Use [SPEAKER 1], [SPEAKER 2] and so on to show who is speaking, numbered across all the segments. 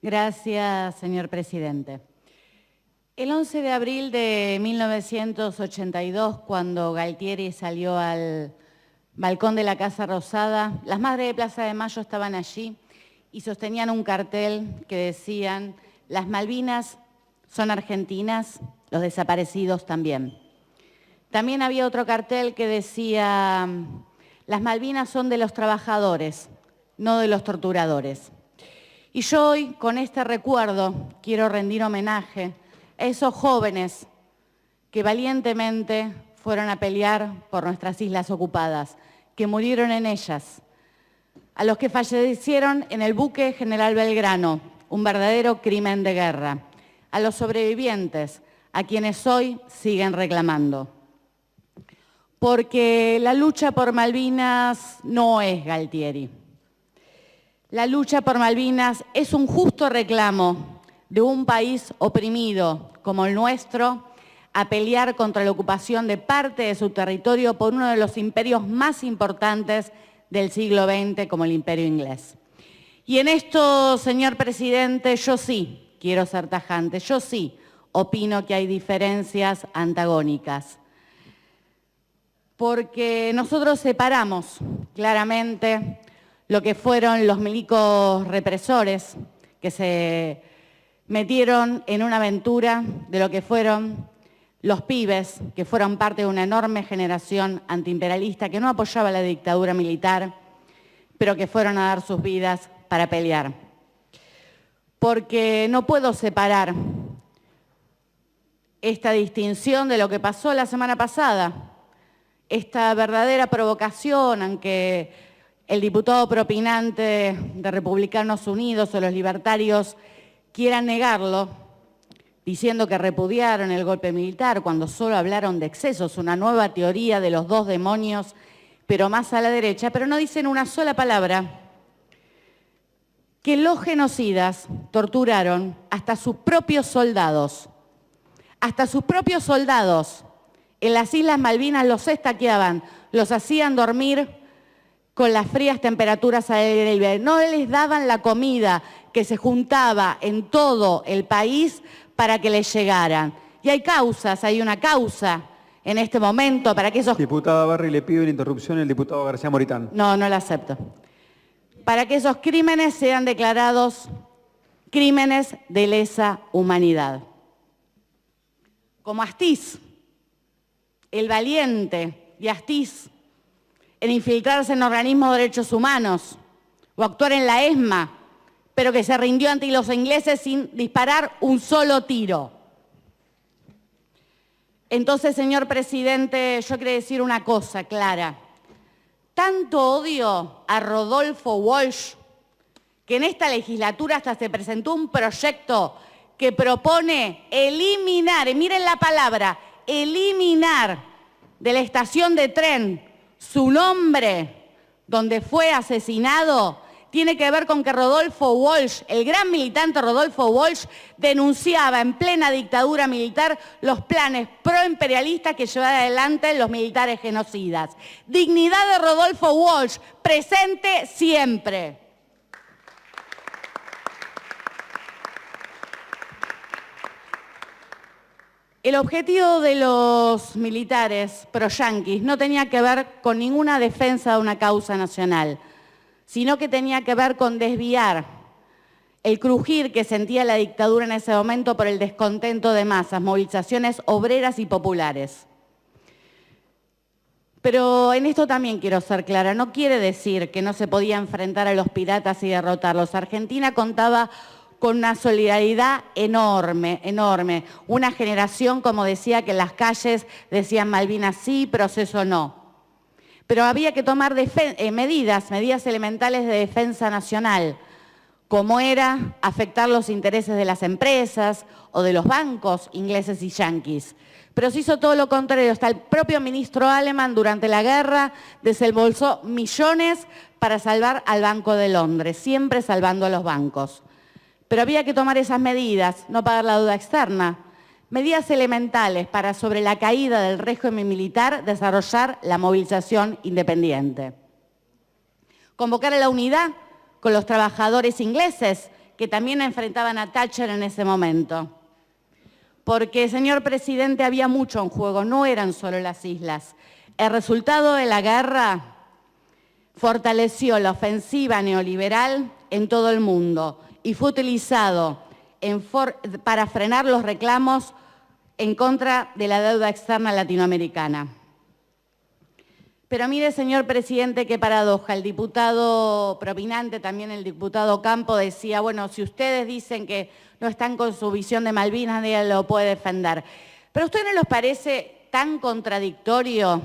[SPEAKER 1] Gracias, señor presidente. El 11 de abril de 1982, cuando Galtieri salió al balcón de la Casa Rosada, las madres de Plaza de Mayo estaban allí y sostenían un cartel que decían: las Malvinas son argentinas, los desaparecidos también. También había otro cartel que decía: las Malvinas son de los trabajadores, no de los torturadores. Y yo hoy, con este recuerdo, quiero rendir homenaje a esos jóvenes que valientemente fueron a pelear por nuestras islas ocupadas, que murieron en ellas, a los que fallecieron en el buque General Belgrano, un verdadero crimen de guerra, a los sobrevivientes, a quienes hoy siguen reclamando. Porque la lucha por Malvinas no es Galtieri. La lucha por Malvinas es un justo reclamo de un país oprimido como el nuestro a pelear contra la ocupación de parte de su territorio por uno de los imperios más importantes del siglo XX, como el Imperio Inglés. Y en esto, señor presidente, yo sí quiero ser tajante, yo sí opino que hay diferencias antagónicas, porque nosotros separamos claramente lo que fueron los milicos represores que se metieron en una aventura de lo que fueron los pibes, que fueron parte de una enorme generación antiimperialista que no apoyaba la dictadura militar, pero que fueron a dar sus vidas para pelear. Porque no puedo separar esta distinción de lo que pasó la semana pasada, esta verdadera provocación, aunque el diputado propinante de Republicanos Unidos o los libertarios quieran negarlo, diciendo que repudiaron el golpe militar cuando solo hablaron de excesos, una nueva teoría de los dos demonios, pero más a la derecha, pero no dicen una sola palabra que los genocidas torturaron hasta sus propios soldados. Hasta sus propios soldados en las Islas Malvinas los estaqueaban, los hacían dormir con las frías temperaturas al aire libre. No les daban la comida que se juntaba en todo el país para que les llegaran. Y hay causas, hay una causa en este momento para que esos...
[SPEAKER 2] Diputada Barry, le pido una interrupción al diputado García Moritán.
[SPEAKER 1] No, no la acepto. Para que esos crímenes sean declarados crímenes de lesa humanidad. Como Astiz, el valiente de Astiz, en infiltrarse en organismos de derechos humanos o actuar en la ESMA, pero que se rindió ante los ingleses sin disparar un solo tiro. Entonces, señor presidente, yo quiero decir una cosa clara. Tanto odio a Rodolfo Walsh, que en esta legislatura hasta se presentó un proyecto que propone eliminar, y miren la palabra, eliminar de la estación de tren su nombre, donde fue asesinado, tiene que ver con que Rodolfo Walsh, el gran militante Rodolfo Walsh, denunciaba en plena dictadura militar los planes proimperialistas que llevaban adelante los militares genocidas. Dignidad de Rodolfo Walsh, presente siempre. El objetivo de los militares pro-yanquis no tenía que ver con ninguna defensa de una causa nacional, sino que tenía que ver con desviar el crujir que sentía la dictadura en ese momento por el descontento de masas, movilizaciones obreras y populares. Pero en esto también quiero ser clara, no quiere decir que no se podía enfrentar a los piratas y derrotarlos. Argentina contaba con una solidaridad enorme, enorme. Una generación, como decía, que en las calles decían Malvinas sí, proceso no. Pero había que tomar medidas elementales de defensa nacional, como era afectar los intereses de las empresas o de los bancos ingleses y yanquis. Pero se hizo todo lo contrario. Hasta el propio ministro Aleman durante la guerra desembolsó millones para salvar al Banco de Londres, siempre salvando a los bancos. Pero había que tomar esas medidas, no pagar la deuda externa, medidas elementales para, sobre la caída del régimen militar, desarrollar la movilización independiente. Convocar a la unidad con los trabajadores ingleses que también enfrentaban a Thatcher en ese momento. Porque, señor presidente, había mucho en juego, no eran solo las islas. El resultado de la guerra fortaleció la ofensiva neoliberal en todo el mundo y fue utilizado para frenar los reclamos en contra de la deuda externa latinoamericana. Pero mire, señor presidente, qué paradoja. El diputado propinante, también el diputado Campo, decía, bueno, si ustedes dicen que no están con su visión de Malvinas, nadie lo puede defender. ¿Pero a ustedes no les parece tan contradictorio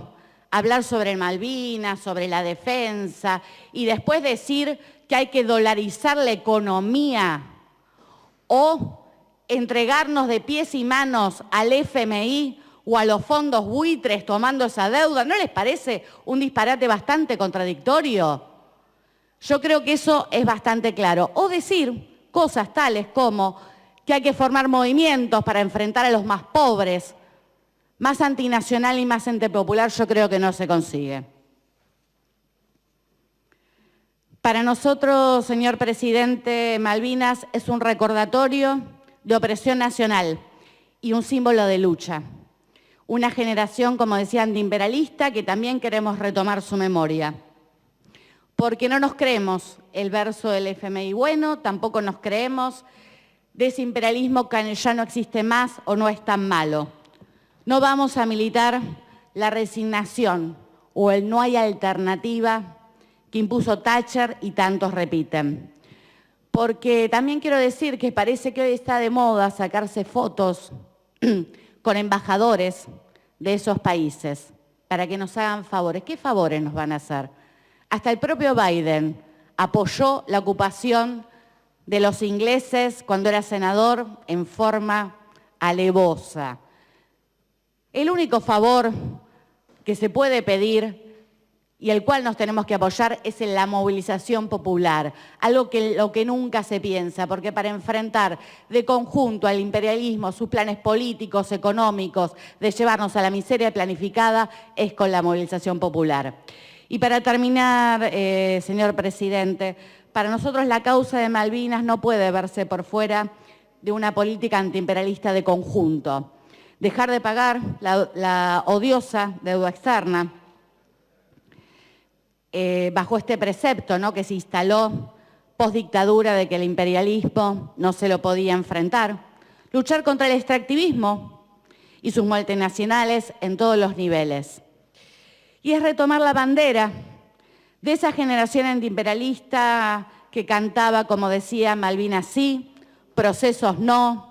[SPEAKER 1] hablar sobre Malvinas, sobre la defensa, y después decir que hay que dolarizar la economía o entregarnos de pies y manos al FMI o a los fondos buitres tomando esa deuda? ¿No les parece un disparate bastante contradictorio? Yo creo que eso es bastante claro. O decir cosas tales como que hay que formar movimientos para enfrentar a los más pobres. Más antinacional y más antipopular yo creo que no se consigue. Para nosotros, señor presidente, Malvinas es un recordatorio de opresión nacional y un símbolo de lucha. Una generación, como decía, antiimperialista, que también queremos retomar su memoria. Porque no nos creemos el verso del FMI bueno, tampoco nos creemos de ese imperialismo que ya no existe más o no es tan malo. No vamos a militar la resignación o el no hay alternativa que impuso Thatcher y tantos repiten. Porque también quiero decir que parece que hoy está de moda sacarse fotos con embajadores de esos países para que nos hagan favores. ¿Qué favores nos van a hacer? Hasta el propio Biden apoyó la ocupación de los ingleses cuando era senador en forma alevosa. El único favor que se puede pedir y el cual nos tenemos que apoyar es en la movilización popular, algo que lo que nunca se piensa, porque para enfrentar de conjunto al imperialismo, sus planes políticos, económicos, de llevarnos a la miseria planificada, es con la movilización popular. Y para terminar, señor presidente, para nosotros la causa de Malvinas no puede verse por fuera de una política antiimperialista de conjunto. Dejar de pagar la odiosa deuda externa, bajo este precepto, ¿no?, que se instaló postdictadura de que el imperialismo no se lo podía enfrentar. Luchar contra el extractivismo y sus multinacionales en todos los niveles. Y es retomar la bandera de esa generación antiimperialista que cantaba, como decía, Malvinas sí, procesos no,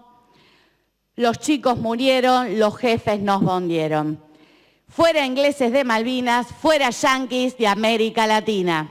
[SPEAKER 1] los chicos murieron, los jefes nos bondieron. Fuera ingleses de Malvinas, fuera yanquis de América Latina.